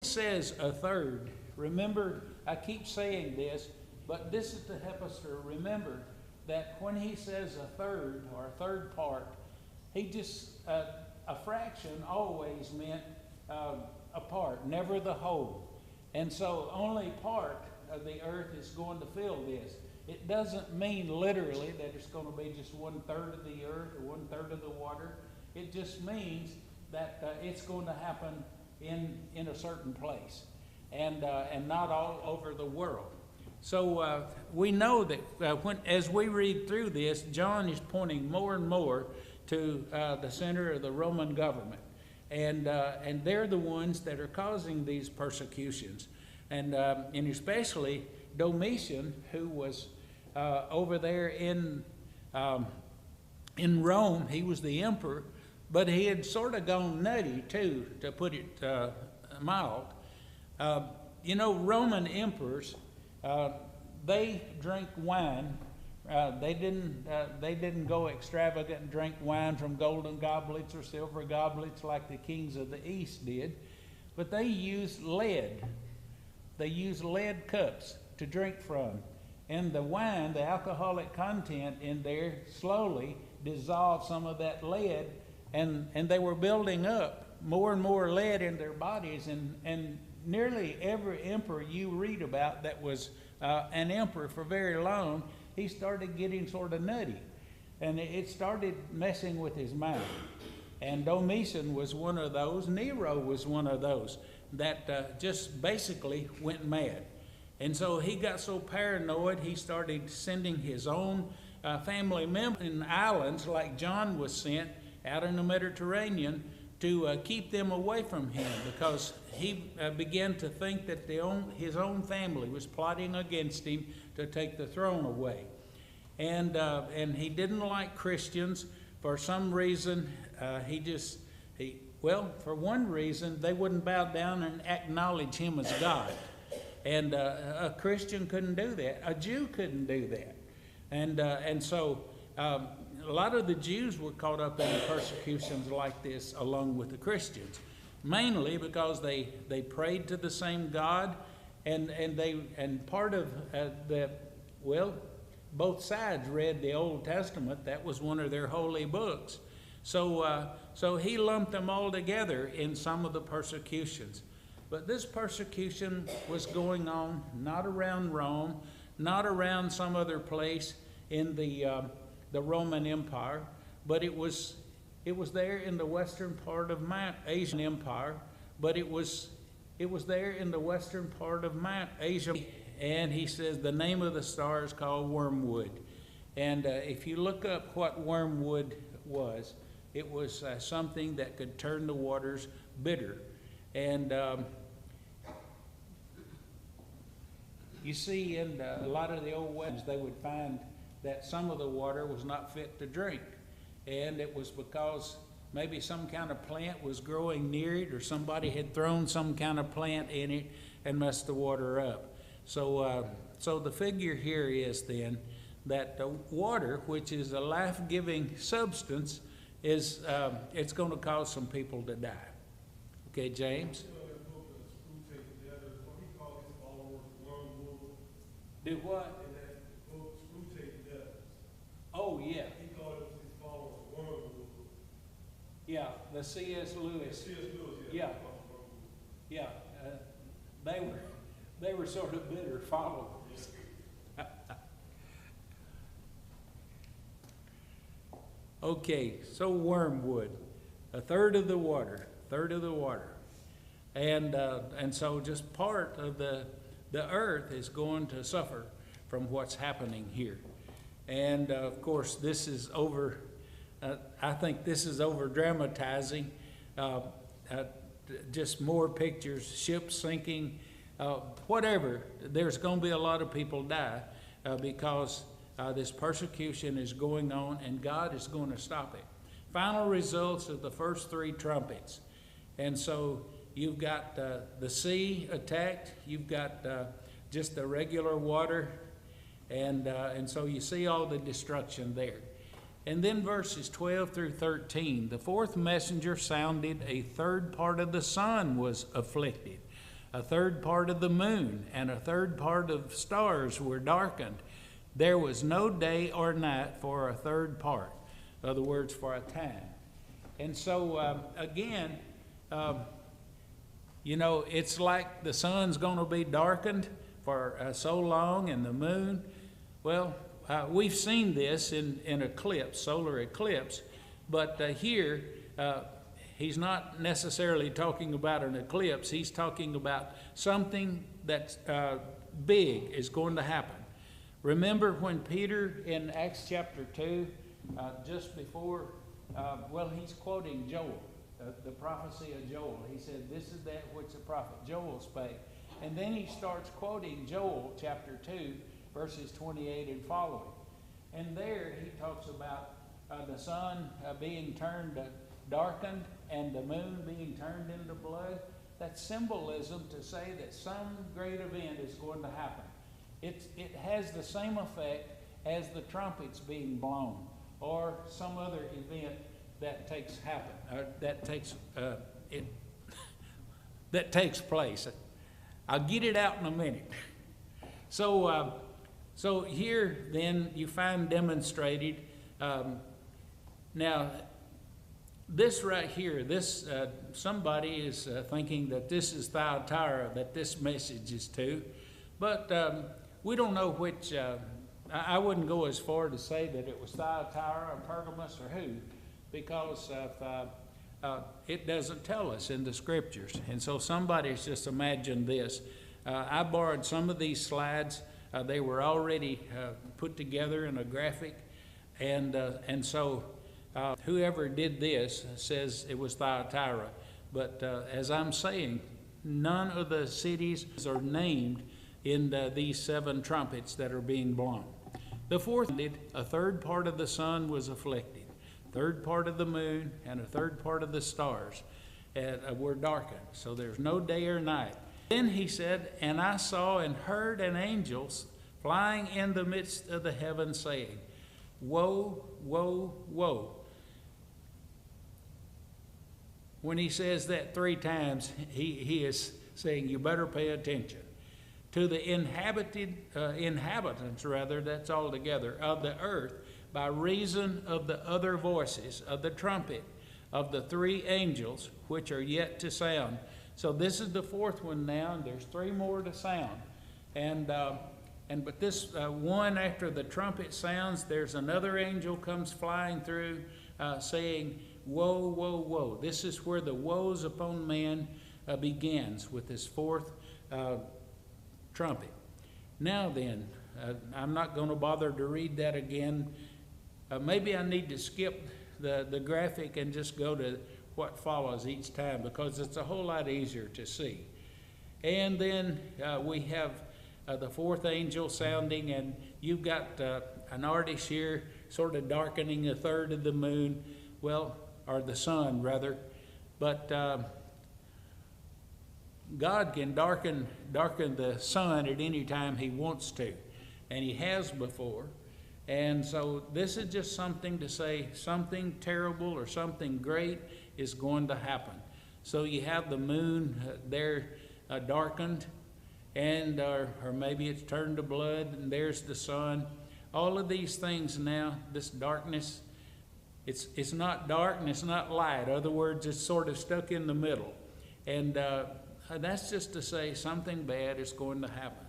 says a third, remember, I keep saying this, but this is to help us to remember that when he says a third or a third part, he just, a fraction always meant a part, never the whole. And so only part of the earth is going to fill this. It doesn't mean literally that it's going to be just 1/3 of the earth or 1/3 of the water. It just means that it's going to happen in a certain place, and not all over the world. So we know that as we read through this, John is pointing more and more to the center of the Roman government, and they're the ones that are causing these persecutions, and especially Domitian, who was over there in Rome. He was the emperor, but he had sort of gone nutty too, to put it mild. Roman emperors, they drank wine. They didn't go extravagant and drink wine from golden goblets or silver goblets like the kings of the East did, but they used lead. They used lead cups to drink from. And the wine, the alcoholic content in there, slowly dissolved some of that lead, and they were building up more and more lead in their bodies, and nearly every emperor you read about that was an emperor for very long, he started getting sort of nutty, and it started messing with his mind. And Domitian was one of those. Nero was one of those that just basically went mad. And so he got so paranoid, he started sending his own family members in islands like John was sent out in the Mediterranean to keep them away from him, because he began to think that his own family was plotting against him to take the throne away. And he didn't like Christians. For some reason, for one reason, they wouldn't bow down and acknowledge him as God. And a Christian couldn't do that. A Jew couldn't do that. And so a lot of the Jews were caught up in persecutions like this along with the Christians, mainly because they prayed to the same God, and part of both sides read the Old Testament. That was one of their holy books. So he lumped them all together in some of the persecutions. But this persecution was going on not around Rome, not around some other place in the Roman Empire, but it was there in the western part of Mount Asian Empire, but it was there in the western part of Mount Asia. And he says the name of the star is called Wormwood. And if you look up what wormwood was, it was something that could turn the waters bitter. And you see in a lot of the old weddings, they would find that some of the water was not fit to drink. And it was because maybe some kind of plant was growing near it, or somebody had thrown some kind of plant in it and messed the water up. So the figure here is then that the water, which is a life-giving substance, is it's going to cause some people to die. Okay, James? Do what? Oh, yeah. He called his followers wormwood. Yeah, the C.S. Lewis. C.S. Lewis, yeah. Yeah. They were sort of bitter followers. Okay, so wormwood, a third of the water, and so just part of the earth is going to suffer from what's happening here. And of course, this is over. I think this is over dramatizing. Just more pictures, ships sinking, whatever. There's going to be a lot of people die because this persecution is going on, and God is going to stop it. Final results of the first 3 trumpets. And so you've got the sea attacked. You've got just the regular water. And so you see all the destruction there. And then verses 12 through 13, the 4th messenger sounded, a third part of the sun was afflicted. a third part of the moon, and a third part of stars were darkened. There was no day or night for a third part. In other words, for a time. And so, again, it's like the sun's going to be darkened for so long, and the moon. Well, we've seen this in eclipse, solar eclipse, but here he's not necessarily talking about an eclipse. He's talking about something that's big is going to happen. Remember when Peter in Acts chapter 2, just before, he's quoting Joel, the prophecy of Joel. He said, "This is that which the prophet Joel spake." And then he starts quoting Joel chapter 2, verses 28 and following. And there he talks about the sun being turned darkened and the moon being turned into blood. That's symbolism to say that some great event is going to happen. It has the same effect as the trumpets being blown or some other event that takes place. I'll get it out in a minute. So here then you find demonstrated. Now, this right here, somebody is thinking that this is Thyatira that this message is to, but we don't know which. I wouldn't go as far to say that it was Thyatira or Pergamos or who, because it doesn't tell us in the scriptures. And so somebody's just imagined this. I borrowed some of these slides. They were already put together in a graphic, and so whoever did this says it was Thyatira. But as I'm saying, none of the cities are named in these 7 trumpets that are being blown. The fourth, a third part of the sun was afflicted, third part of the moon, and a third part of the stars were darkened. So there's no day or night. Then he said, "And I saw and heard an angel flying in the midst of the heavens, saying, Woe, woe, woe." When he says that 3 times, he is saying, you better pay attention. To the inhabitants, that's all together, of the earth, by reason of the other voices of the trumpet of the 3 angels which are yet to sound. So this is the 4th one now, and there's 3 more to sound. But this one after the trumpet sounds, there's another angel comes flying through, saying, "Woe, woe, woe." This is where the woes upon man begins with this 4th trumpet. Now then, I'm not going to bother to read that again. Maybe I need to skip the graphic and just go to what follows each time, because it's a whole lot easier to see. And then we have the 4th angel sounding, and you've got an artist here sort of darkening a third of the moon, or the sun rather. But God can darken the sun at any time he wants to, and he has before. And so this is just something to say something terrible or something great is going to happen. So you have the moon there darkened, and or maybe it's turned to blood, and there's the sun. All of these things now, this darkness, it's not dark and it's not light. In other words, it's sort of stuck in the middle. And that's just to say something bad is going to happen.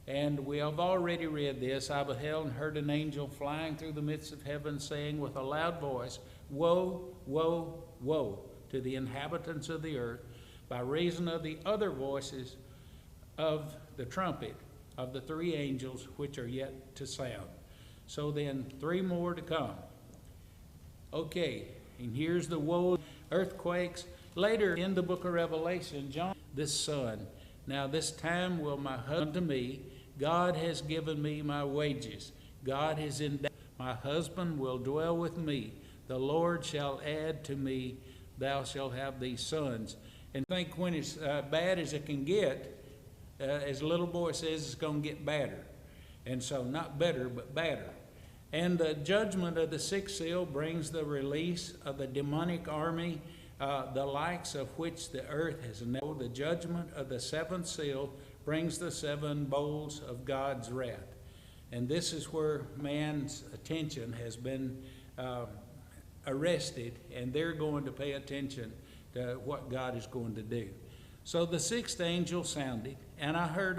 And we have already read this. I beheld and heard an angel flying through the midst of heaven, saying with a loud voice, Woe, woe, woe to the inhabitants of the earth, by reason of the other voices of the trumpet of the 3 angels which are yet to sound. So then 3 more to come. Okay, and here's the woe, earthquakes. Later in the book of Revelation, John, this son, now this time will my husband to me, God has given me my wages. God has endowed. My husband will dwell with me. The Lord shall add to me, thou shalt have these sons. And think when it's bad as it can get, as a little boy says, it's going to get badder. And so not better, but badder. And the judgment of the 6th seal brings the release of the demonic army the likes of which the earth has never. The judgment of the seventh seal brings the 7 bowls of God's wrath. And this is where man's attention has been arrested, and they're going to pay attention to what God is going to do. So the 6th angel sounded, and I heard